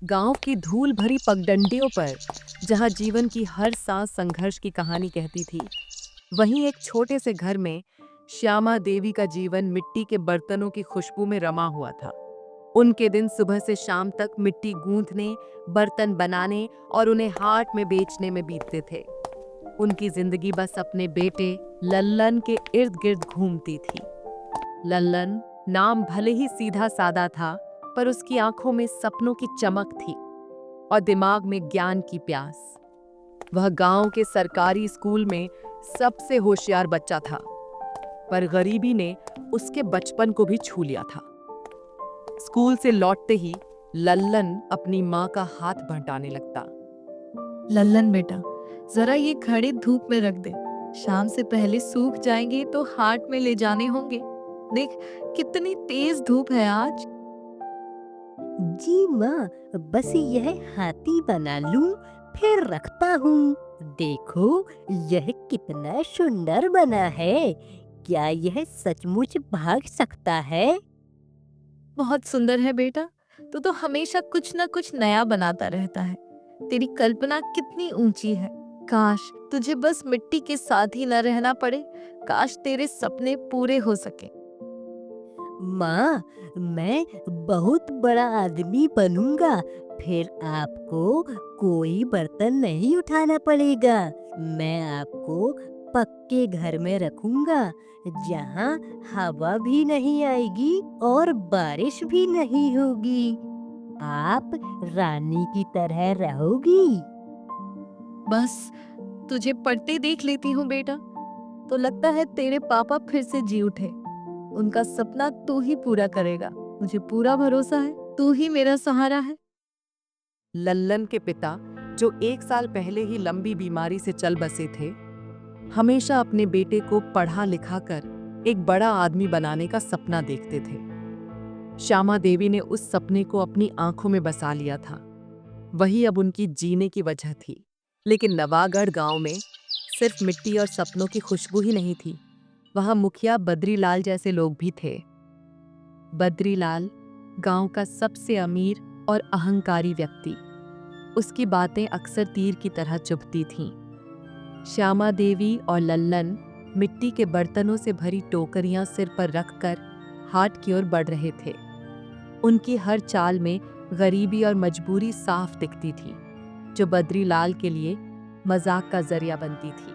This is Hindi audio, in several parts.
गांव की धूल भरी पगडंडियों पर जहां जीवन की हर सांस संघर्ष की कहानी कहती थी, वहीं एक छोटे से घर में श्यामा देवी का जीवन मिट्टी के बर्तनों की खुशबू में रमा हुआ था। उनके दिन सुबह से शाम तक मिट्टी गूंथने, बर्तन बनाने और उन्हें हाट में बेचने में बीतते थे। उनकी जिंदगी बस अपने बेटे लल्लन के इर्द गिर्द घूमती थी। लल्लन नाम भले ही सीधा सादा था, पर उसकी आंखों में सपनों की चमक थी और दिमाग में ज्ञान की प्यास। वह गांव के सरकारी स्कूल में सबसे होशियार बच्चा था, पर गरीबी ने उसके बचपन को भी छू लिया था। स्कूल से लौटते ही लल्लन अपनी माँ का हाथ बंटाने लगता। लल्लन बेटा, जरा ये घड़े धूप में रख दे। शाम से पहले सूख जाएंगे तो हाट में ले जाने होंगे। देख कितनी तेज धूप है आज। जी माँ, बस यह हाथी बना लूं, फिर रखता हूँ। देखो यह कितना सुंदर बना है। क्या यह सचमुच भाग सकता है? बहुत सुंदर है बेटा। तू तो हमेशा कुछ न कुछ नया बनाता रहता है। तेरी कल्पना कितनी ऊंची है। काश तुझे बस मिट्टी के साथ ही न रहना पड़े। काश तेरे सपने पूरे हो सके। माँ, मैं बहुत बड़ा आदमी बनूंगा। फिर आपको कोई बर्तन नहीं उठाना पड़ेगा। मैं आपको पक्के घर में रखूंगा, जहाँ हवा भी नहीं आएगी और बारिश भी नहीं होगी। आप रानी की तरह रहोगी। बस तुझे पढ़ते देख लेती हूँ बेटा, तो लगता है तेरे पापा फिर से जी उठे। उनका सपना तू ही पूरा करेगा। मुझे पूरा भरोसा है, तू ही मेरा सहारा है। लल्लन के पिता, जो 1 साल पहले ही लंबी बीमारी से चल बसे थे, हमेशा अपने बेटे को पढ़ा लिखा कर एक बड़ा आदमी बनाने का सपना देखते थे। श्यामा देवी ने उस सपने को अपनी आंखों में बसा लिया था। वही अब उनकी जीने की वजह थी। लेकिन नवागढ़ गांव में सिर्फ मिट्टी और सपनों की खुशबू ही नहीं थी, वहां मुखिया बद्रीलाल जैसे लोग भी थे। बद्रीलाल गांव का सबसे अमीर और अहंकारी व्यक्ति। उसकी बातें अक्सर तीर की तरह चुभती थीं। श्यामा देवी और लल्लन मिट्टी के बर्तनों से भरी टोकरियां सिर पर रखकर हाट की ओर बढ़ रहे थे। उनकी हर चाल में गरीबी और मजबूरी साफ दिखती थी, जो बद्रीलाल के लिए मजाक का जरिया बनती थी।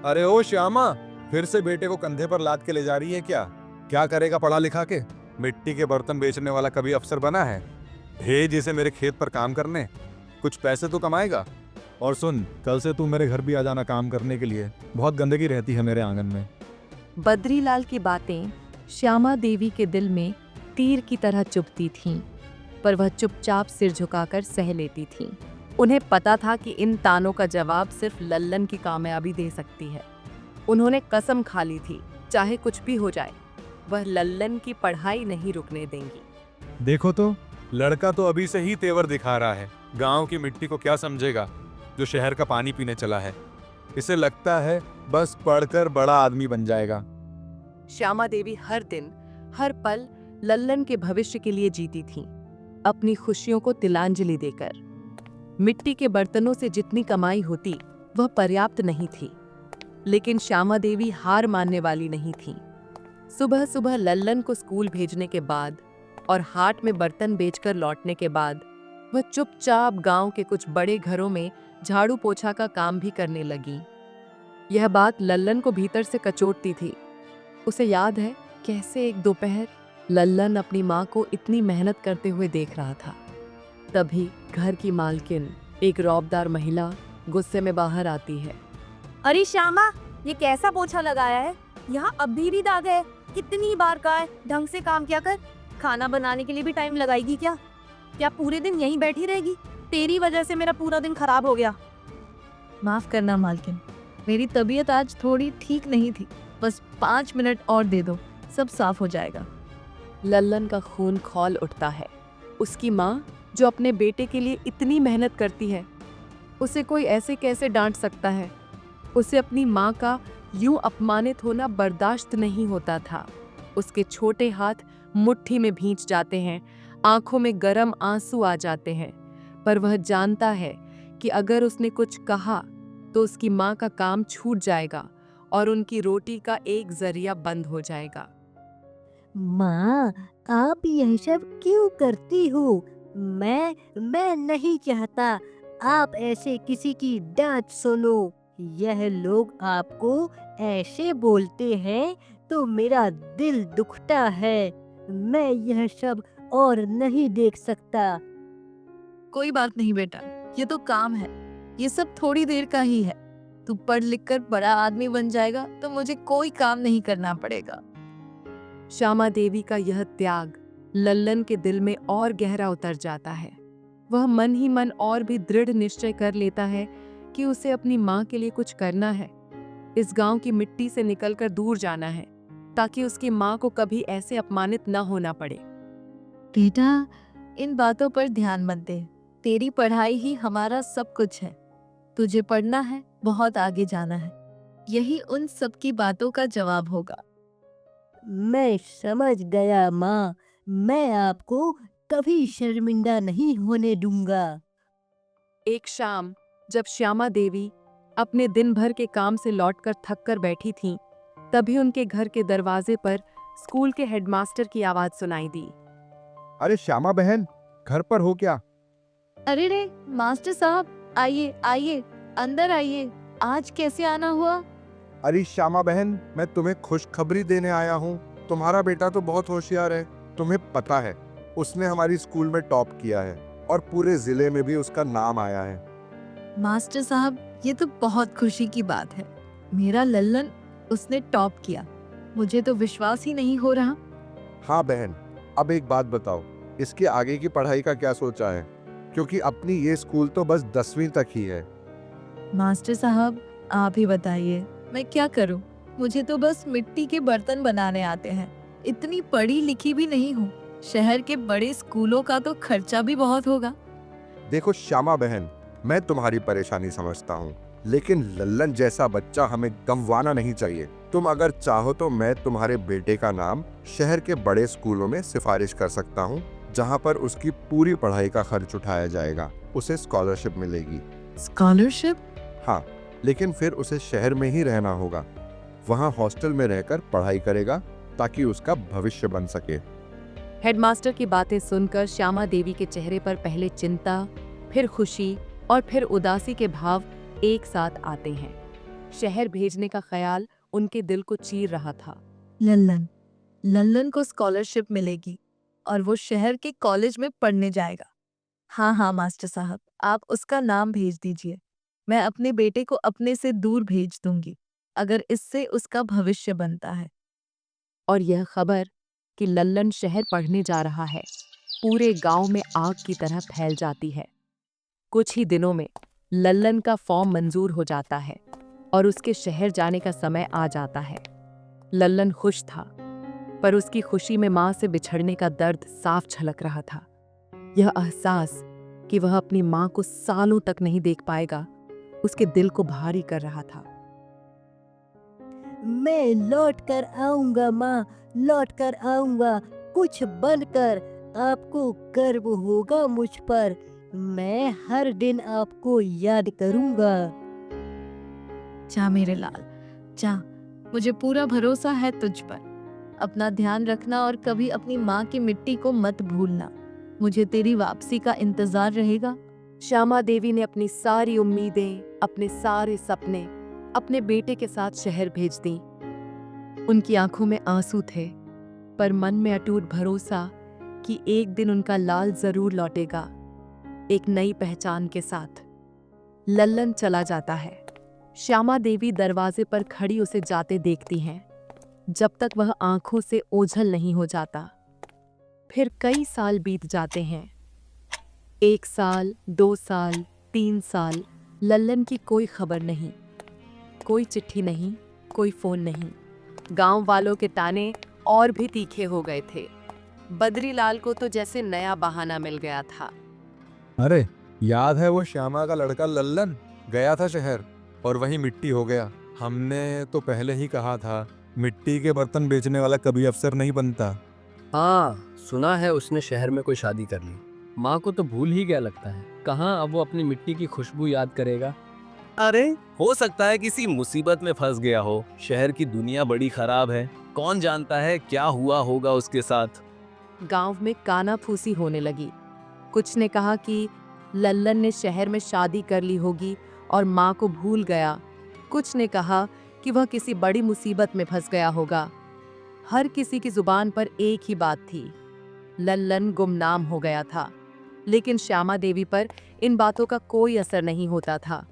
अरे ओ श्यामा, फिर से बेटे को कंधे पर लाद के ले जा रही है क्या? क्या करेगा पढ़ा लिखा के? मिट्टी के बर्तन बेचने वाला कभी अफसर बना है? भेज इसे मेरे खेत पर काम करने, कुछ पैसे तो कमाएगा। और सुन, कल से तू मेरे घर भी आ जाना काम करने के लिए। बहुत गंदगी रहती है मेरे आंगन में। बद्रीलाल की बातें श्यामा देवी के दिल में तीर की तरह चुभती थीं, पर वह चुपचाप सिर झुकाकर सह लेती थीं। उन्हें पता था कि इन तानों का जवाब सिर्फ लल्लन की कामयाबी दे सकती है। उन्होंने कसम खा ली थी, चाहे कुछ भी हो जाए, वह लल्लन की पढ़ाई नहीं रुकने देंगी। देखो तो, लड़का तो अभी से ही तेवर दिखा रहा है। गांव की मिट्टी को क्या समझेगा, जो शहर का पानी पीने चला है। इसे लगता है बस पढ़कर बड़ा आदमी बन जाएगा। श्यामा देवी हर दिन, हर पल लल्लन के भविष्य के लिए जीती थीं, अपनी खुशियों को तिलांजलि देकर। मिट्टी के बर्तनों से जितनी कमाई होती, वह पर्याप्त नहीं थी, लेकिन श्यामा देवी हार मानने वाली नहीं थी। सुबह सुबह लल्लन को स्कूल भेजने के बाद और हाट में बर्तन बेचकर लौटने के बाद वह चुपचाप गांव के कुछ बड़े घरों में झाड़ू पोछा का काम भी करने लगी। यह बात लल्लन को भीतर से कचोटती थी। उसे याद है कैसे एक दोपहर लल्लन अपनी माँ को इतनी मेहनत करते हुए देख रहा था। तभी घर की मालकिन, एक रौबदार महिला, गुस्से में बाहर आती है। अरे श्यामा, ये कैसा पोछा लगाया है? यहाँ अब भी दाग है। कितनी बार कहा है ढंग से काम किया कर। खाना बनाने के लिए भी टाइम लगाएगी क्या? क्या पूरे दिन यहीं बैठी रहेगी? तेरी वजह से मेरा पूरा दिन खराब हो गया। माफ करना मालकिन, मेरी तबीयत आज थोड़ी ठीक नहीं थी। बस 5 मिनट और दे दो, सब साफ हो जाएगा। लल्लन का खून खौल उठता है। उसकी माँ, जो अपने बेटे के लिए इतनी मेहनत करती है, उसे कोई ऐसे कैसे डांट सकता है? उसे अपनी माँ का यूं अपमानित होना बर्दाश्त नहीं होता था। उसके छोटे हाथ मुट्ठी में भींच जाते हैं, आंखों में गर्म आंसू आ जाते हैं। पर वह जानता है कि अगर उसने कुछ कहा तो उसकी माँ का काम छूट जाएगा और उनकी रोटी का एक जरिया बंद हो जाएगा। माँ, आप यह सब क्यों करती हो? मैं नहीं चाहता आप ऐसे किसी की डांट सुनो। यह लोग आपको ऐसे बोलते हैं तो मेरा दिल दुखता है। मैं यह सब और नहीं देख सकता। कोई बात नहीं बेटा, ये तो काम है, ये सब थोड़ी देर का ही है। तू पढ़ लिख कर बड़ा आदमी बन जाएगा तो मुझे कोई काम नहीं करना पड़ेगा। श्यामा देवी का यह त्याग लल्लन के दिल में और गहरा उतर जाता है। वह मन ही मन और भी दृढ़ निश्चय कर लेता है कि उसे अपनी माँ के लिए कुछ करना है, इस गांव की मिट्टी से निकलकर दूर जाना है, ताकि उसकी माँ को कभी ऐसे अपमानित न होना पड़े। बेटा, इन बातों पर ध्यान मत दे। तेरी पढ़ाई ही हमारा सब कुछ है। तुझे पढ़ना है, बहुत आगे जाना है। यही उन सब की बातों का जवाब होगा। मैं समझ गया माँ। मैं आपको कभी शर्मिंदा नहीं होने दूंगा। एक शाम जब श्यामा देवी अपने दिन भर के काम से लौटकर थक कर बैठी थीं, तभी उनके घर के दरवाजे पर स्कूल के हेडमास्टर की आवाज सुनाई दी। अरे श्यामा बहन, घर पर हो क्या? अरे रे मास्टर साहब, आइए आइए, अंदर आइए। आज कैसे आना हुआ? अरे श्यामा बहन, मैं तुम्हें खुशखबरी देने आया हूँ। तुम्हारा बेटा तो बहुत होशियार है। तुम्हें पता है, उसने हमारी स्कूल में टॉप किया है और पूरे जिले में भी उसका नाम आया है। मास्टर साहब, ये तो बहुत खुशी की बात है। मेरा लल्लन, उसने टॉप किया। मुझे तो विश्वास ही नहीं हो रहा। हाँ बहन, अब एक बात बताओ, इसके आगे की पढ़ाई का क्या सोचा है? क्योंकि अपनी ये स्कूल तो बस 10वीं तक ही है। मास्टर साहब, आप ही बताइए, मैं क्या करूं? मुझे तो बस मिट्टी के बर्तन बनाने आते हैं। इतनी पढ़ी लिखी भी नहीं हूँ। शहर के बड़े स्कूलों का तो खर्चा भी बहुत होगा। देखो श्यामा बहन, मैं तुम्हारी परेशानी समझता हूँ, लेकिन लल्लन जैसा बच्चा हमें गंवाना नहीं चाहिए। तुम अगर चाहो तो मैं तुम्हारे बेटे का नाम शहर के बड़े स्कूलों में सिफारिश कर सकता हूँ, जहाँ पर उसकी पूरी पढ़ाई का खर्च उठाया जाएगा। उसे स्कॉलरशिप मिलेगी। स्कॉलरशिप? हाँ, लेकिन फिर उसे शहर में ही रहना होगा। वहाँ हॉस्टल में रहकर पढ़ाई करेगा ताकि उसका भविष्य बन सके। हेडमास्टर की बातें सुनकर श्यामा देवी के चेहरे पर पहले चिंता, फिर खुशी और फिर उदासी के भाव एक साथ आते हैं। शहर भेजने का ख्याल उनके दिल को चीर रहा था। लल्लन को स्कॉलरशिप मिलेगी और वो शहर के कॉलेज में पढ़ने जाएगा। हाँ हाँ मास्टर साहब, आप उसका नाम भेज दीजिए। मैं अपने बेटे को अपने से दूर भेज दूंगी, अगर इससे उसका भविष्य बनता है। और यह खबर कि लल्लन शहर पढ़ने जा रहा है पूरे गांव में आग की तरह फैल जाती है। कुछ ही दिनों में लल्लन का फॉर्म मंजूर हो जाता है और उसके शहर जाने का समय आ जाता है। लल्लन खुश था, पर उसकी खुशी में माँ से बिछड़ने का दर्द साफ झलक रहा था। यह एहसास कि वह अपनी माँ को सालों तक नहीं देख पाएगा, उसके दिल को भारी कर रहा था। मैं लौट कर आऊंगा माँ, लौट कर आऊंगा, कुछ बनकर। आपको गर्व होगा मुझ पर। मैं हर दिन आपको याद करूंगा। जा मेरे लाल, जा। मुझे पूरा भरोसा है तुझ पर। अपना ध्यान रखना और कभी अपनी माँ की मिट्टी को मत भूलना। मुझे तेरी वापसी का इंतजार रहेगा। श्यामा देवी ने अपनी सारी उम्मीदें, अपने सारे सपने अपने बेटे के साथ शहर भेज दी। उनकी आंखों में आंसू थे, पर मन में अटूट भरोसा कि एक दिन उनका लाल जरूर लौटेगा, एक नई पहचान के साथ। लल्लन चला जाता है। श्यामा देवी दरवाजे पर खड़ी उसे जाते देखती हैं, जब तक वह आंखों से ओझल नहीं हो जाता। फिर कई साल बीत जाते हैं। 1 साल, 2 साल, 3 साल, लल्लन की कोई खबर नहीं, कोई चिट्ठी नहीं, कोई फोन नहीं। गांव वालों के ताने और भी तीखे हो गए थे। बद्रीलाल को तो जैसे नया बहाना मिल गया था। अरे याद है वो श्यामा का लड़का लल्लन गया था शहर और वहीं मिट्टी हो गया। हमने तो पहले ही कहा था, मिट्टी के बर्तन बेचने वाला कभी अफसर नहीं बनता। हाँ, सुना है उसने शहर में कोई शादी कर ली। माँ को तो भूल ही गया लगता है। कहाँ अब वो अपनी मिट्टी की खुशबू याद करेगा। अरे हो सकता है किसी मुसीबत में फंस गया हो। शहर की दुनिया बड़ी खराब है, कौन जानता है क्या हुआ होगा उसके साथ। गांव में कानाफूसी होने लगी। कुछ ने कहा कि लल्लन ने शहर में शादी कर ली होगी और माँ को भूल गया। कुछ ने कहा कि वह किसी बड़ी मुसीबत में फंस गया होगा। हर किसी की जुबान पर एक ही बात थी, लल्लन गुमनाम हो गया था। लेकिन श्यामा देवी पर इन बातों का कोई असर नहीं होता था।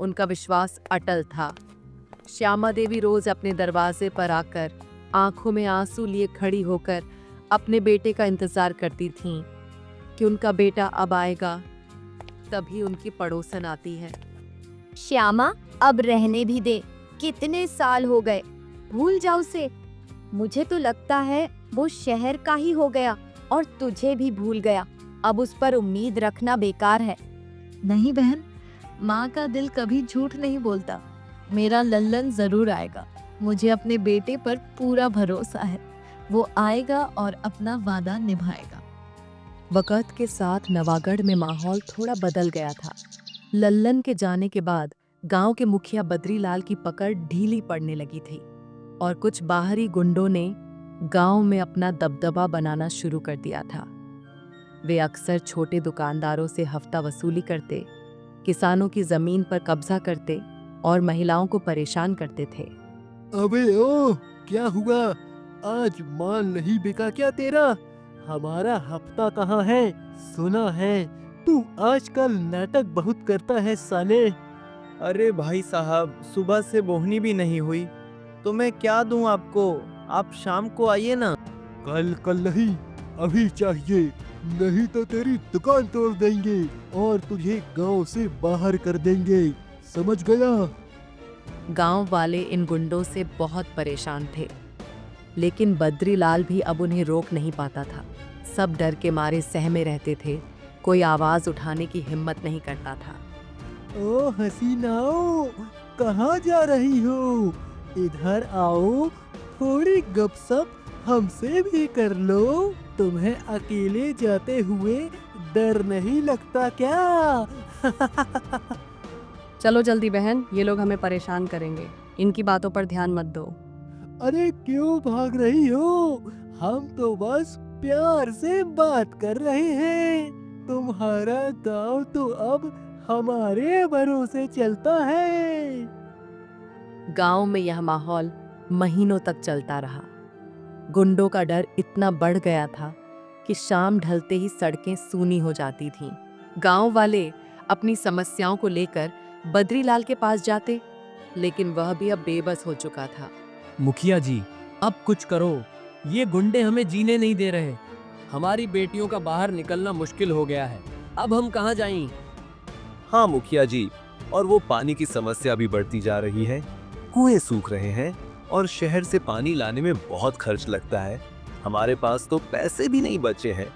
उनका विश्वास अटल था। श्यामा देवी रोज अपने दरवाजे पर आकर आंखों में आंसू लिए खड़ी होकर अपने बेटे का इंतजार करती थीं कि उनका बेटा अब आएगा। तभी उनकी पड़ोसन आती है। श्यामा, अब रहने भी दे, कितने साल हो गए, भूल जाओ उसे। मुझे तो लगता है वो शहर का ही हो गया और तुझे भी भूल गया। अब उस पर उम्मीद रखना बेकार है। नहीं बहन, माँ का दिल कभी झूठ नहीं बोलता। मेरा लल्लन जरूर आएगा। मुझे अपने बेटे पर पूरा भरोसा है। वो आएगा और अपना वादा निभाएगा। वक़्त के साथ नवागढ़ में माहौल थोड़ा बदल गया था। लल्लन के जाने के बाद गांव के मुखिया बद्रीलाल की पकड़ ढीली पड़ने लगी थी और कुछ बाहरी गुंडों ने गांव में अपना दबदबा बनाना शुरू कर दिया था। वे अक्सर छोटे दुकानदारों से हफ्ता वसूली करते, किसानों की जमीन पर कब्जा करते और महिलाओं को परेशान करते थे। अबे ओ, क्या हुआ? आज माल नहीं बिका क्या तेरा? हमारा हफ्ता कहाँ है? सुना है तू आजकल नाटक बहुत करता है साले। अरे भाई साहब, सुबह से बोहनी भी नहीं हुई तो मैं क्या दूं आपको? आप शाम को आइए ना। कल नहीं, अभी चाहिए, नहीं तो तेरी दुकान तोड़ देंगे और तुझे गांव से बाहर कर देंगे, समझ गया? गांव वाले इन गुंडों से बहुत परेशान थे, लेकिन बद्रीलाल भी अब उन्हें रोक नहीं पाता था। सब डर के मारे सहमे रहते थे। कोई आवाज उठाने की हिम्मत नहीं करता था। ओ हसीनाओ, कहाँ जा रही हो? इधर आओ, थोड़ी गपशप हमसे भी कर लो। तुम्हें अकेले जाते हुए डर नहीं लगता क्या? चलो जल्दी बहन, ये लोग हमें परेशान करेंगे। इनकी बातों पर ध्यान मत दो। अरे क्यों भाग रही हो? हम तो बस प्यार से बात कर रहे हैं। तुम्हारा दाव तो अब हमारे भरोसे चलता है। गांव में यह माहौल महीनों तक चलता रहा। गुंडों का डर इतना बढ़ गया था कि शाम ढलते ही सड़कें सूनी हो जाती थीं। गांव वाले अपनी समस्याओं को लेकर बद्रीलाल के पास जाते, लेकिन वह भी अब बेबस हो चुका था। मुखिया जी, अब कुछ करो। ये गुंडे हमें जीने नहीं दे रहे। हमारी बेटियों का बाहर निकलना मुश्किल हो गया है। अब हम कहाँ जाएं? हाँ मुखिया जी, और वो पानी की समस्या भी बढ़ती जा रही है। कुएं सूख रहे हैं और शहर से पानी लाने में बहुत खर्च लगता है। हमारे पास तो पैसे भी नहीं बचे हैं।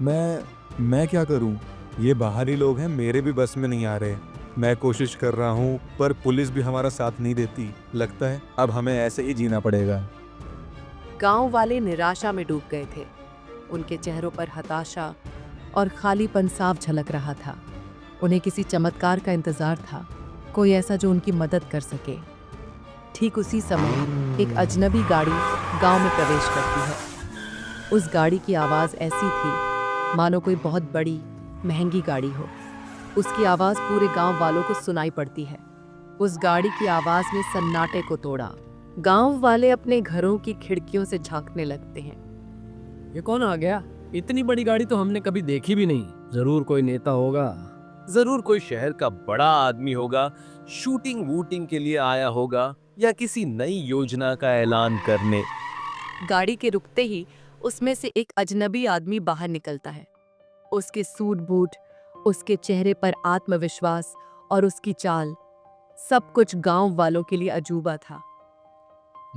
मैं क्या करूं? ये बाहरी लोग हैं, मेरे भी बस में नहीं आ रहे। मैं कोशिश कर रहा हूं, पर पुलिस भी हमारा साथ नहीं देती। लगता है अब हमें ऐसे ही जीना पड़ेगा। गांव वाले निराशा में डूब गए थे। उनके चेहरों पर हताशा और खालीपन साफ झलक रहा था। उन्हें किसी चमत्कार का इंतजार था, कोई ऐसा जो उनकी मदद कर सके। ठीक उसी समय एक अजनबी गाड़ी गांव में प्रवेश करती है। उस गाड़ी की आवाज़ ऐसी थी मानो कोई बहुत बड़ी महंगी गाड़ी हो। उसकी आवाज़ पूरे गांव वालों को सुनाई पड़ती है। उस गाड़ी की आवाज़ ने सन्नाटे को तोड़ा। गांव वाले अपने घरों की खिड़कियों से झांकने लगते हैं। ये कौन आ गया? इतनी बड़ी गाड़ी तो हमने कभी देखी भी नहीं। जरूर कोई नेता होगा। जरूर कोई शहर का बड़ा आदमी होगा, शूटिंग वूटिंग के लिए आया होगा या किसी नई योजना का ऐलान करने। गाड़ी के रुकते ही उसमें से एक अजनबी आदमी बाहर निकलता है। उसके सूट बूट, उसके चेहरे पर आत्मविश्वास और उसकी चाल, सब कुछ गांव वालों के लिए अजूबा था।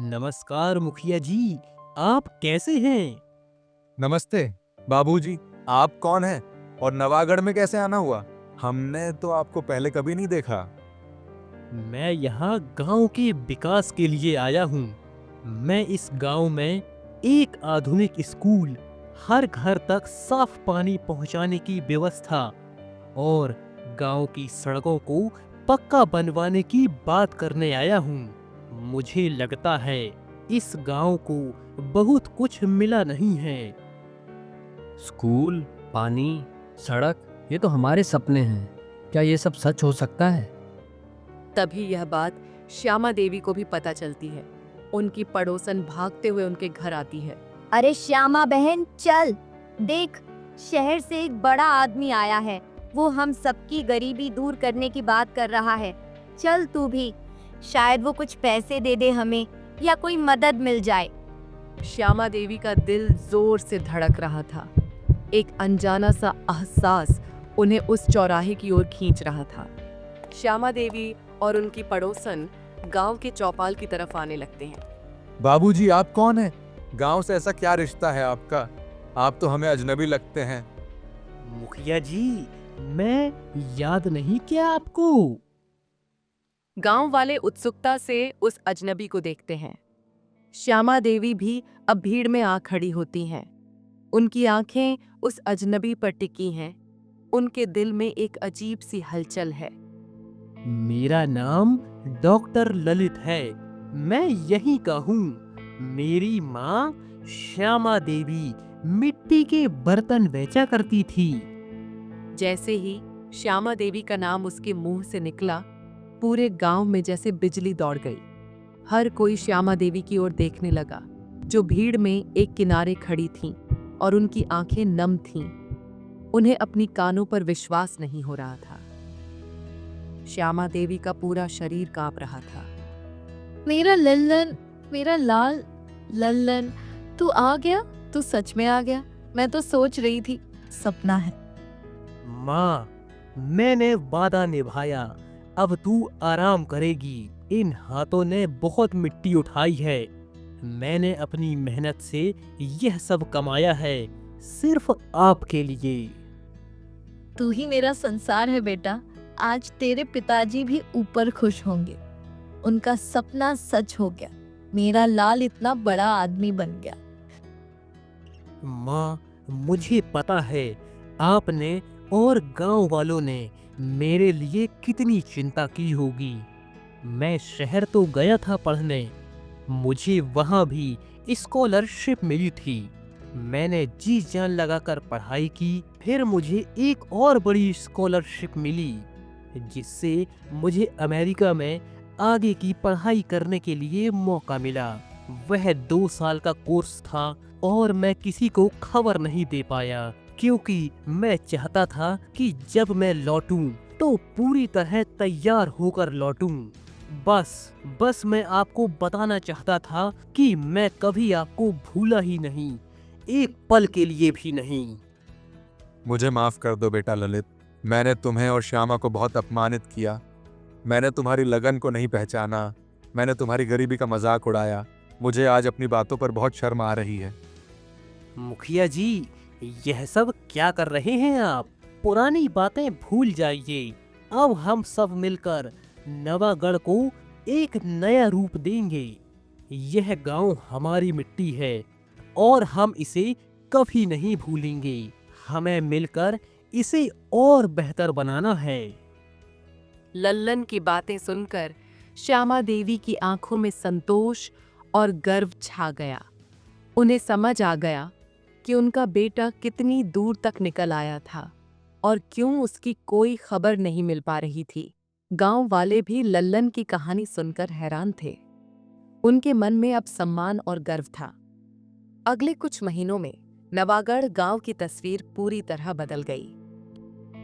नमस्कार मुखिया जी, आप कैसे हैं? नमस्ते बाबूजी, आप कौन हैं और नवागढ़ में कैसे आना हुआ? हमने तो आपको पहले कभी नहीं देखा। मैं यहाँ गांव के विकास के लिए आया हूँ। मैं इस गांव में एक आधुनिक स्कूल हर घर तक साफ पानी पहुंचाने की व्यवस्था और गांव की सड़कों को पक्का बनवाने की बात करने आया हूँ। मुझे लगता है इस गांव को बहुत कुछ मिला नहीं है। स्कूल, पानी, सड़क, ये तो हमारे सपने हैं। क्या ये सब सच हो सकता है? तभी यह बात श्यामा देवी को भी पता चलती है। उनकी पड़ोसन भागते हुए उनके घर आती है। अरे श्यामा बहन चल, देख शहर से एक बड़ा आदमी आया है। वो हम सबकी गरीबी दूर करने की बात कर रहा है। चल तू भी, शायद वो कुछ पैसे दे दे हमें या कोई मदद मिल जाए। श्यामा देवी का दिल जोर से धड़क रहा था। एक अनजाना सा एहसास उन्हें उस चौराहे की ओर खींच रहा था। श्यामा देवी और उनकी पड़ोसन गांव के चौपाल की तरफ आने लगते हैं। बाबूजी, आप कौन हैं? गांव से ऐसा क्या रिश्ता है आपका? आप तो हमें अजनबी लगते हैं। मुखिया जी, मैं याद नहीं किया आपको। गांव वाले उत्सुकता से उस अजनबी को देखते हैं। श्यामा देवी भी अब भीड़ में आ खड़ी होती हैं। उनकी आंखें उस अजनबी पर टिकी हैं। उनके दिल में एक अजीब सी हलचल है। मेरा नाम डॉक्टर ललित है। मैं यहीं का हूँ। मेरी माँ श्यामा देवी मिट्टी के बर्तन बेचा करती थी। जैसे ही श्यामा देवी का नाम उसके मुंह से निकला, पूरे गांव में जैसे बिजली दौड़ गई। हर कोई श्यामा देवी की ओर देखने लगा, जो भीड़ में एक किनारे खड़ी थीं और उनकी आंखें नम थीं। उन्हें अपनी कानों पर विश्वास नहीं हो रहा था। श्यामा देवी का पूरा शरीर कांप रहा था। मेरा लल्लन, मेरा लाल लल्लन, तू आ गया? तू सच में आ गया? मैं तो सोच रही थी सपना है। माँ, मैंने वादा निभाया। अब तू आराम करेगी। इन हाथों ने बहुत मिट्टी उठाई है। मैंने अपनी मेहनत से यह सब कमाया है, सिर्फ आपके लिए। तू ही मेरा संसार है बेटा। आज तेरे पिताजी भी ऊपर खुश होंगे। उनका सपना सच हो गया। मेरा लाल इतना बड़ा आदमी बन गया। माँ, मुझे पता है आपने और गांव वालों ने मेरे लिए कितनी चिंता की होगी। मैं शहर तो गया था पढ़ने। मुझे वहाँ भी स्कॉलरशिप मिली थी। मैंने जी जान लगाकर पढ़ाई की। फिर मुझे एक और बड़ी स्कॉलरशिप मिली, जिससे मुझे अमेरिका में आगे की पढ़ाई करने के लिए मौका मिला। वह 2 साल का कोर्स था और मैं किसी को खबर नहीं दे पाया, क्योंकि मैं चाहता था कि जब मैं लौटूं तो पूरी तरह तैयार होकर लौटूं। बस मैं आपको बताना चाहता था कि मैं कभी आपको भूला ही नहीं, एक पल के लिए भी नहीं। मुझे माफ कर दो बेटा ललित। मैंने तुम्हें और श्यामा को बहुत अपमानित किया। मैंने तुम्हारी लगन को नहीं पहचाना। मैंने तुम्हारी गरीबी का मजाक उड़ाया। मुझे आज अपनी बातों पर बहुत शर्म आ रही है। मुखिया जी, यह सब क्या कर रहे हैं आप? पुरानी बातें भूल जाइए। अब हम सब मिलकर नवागढ़ को एक नया रूप देंगे। यह गांव हमारी मिट्टी है और हम इसे कभी नहीं भूलेंगे। हमें मिलकर इसे और बेहतर बनाना है। लल्लन की बातें सुनकर श्यामा देवी की आंखों में संतोष और गर्व छा गया। उन्हें समझ आ गया कि उनका बेटा कितनी दूर तक निकल आया था और क्यों उसकी कोई खबर नहीं मिल पा रही थी। गांव वाले भी लल्लन की कहानी सुनकर हैरान थे। उनके मन में अब सम्मान और गर्व था। अगले कुछ महीनों में नवागढ़ गांव की तस्वीर पूरी तरह बदल गई।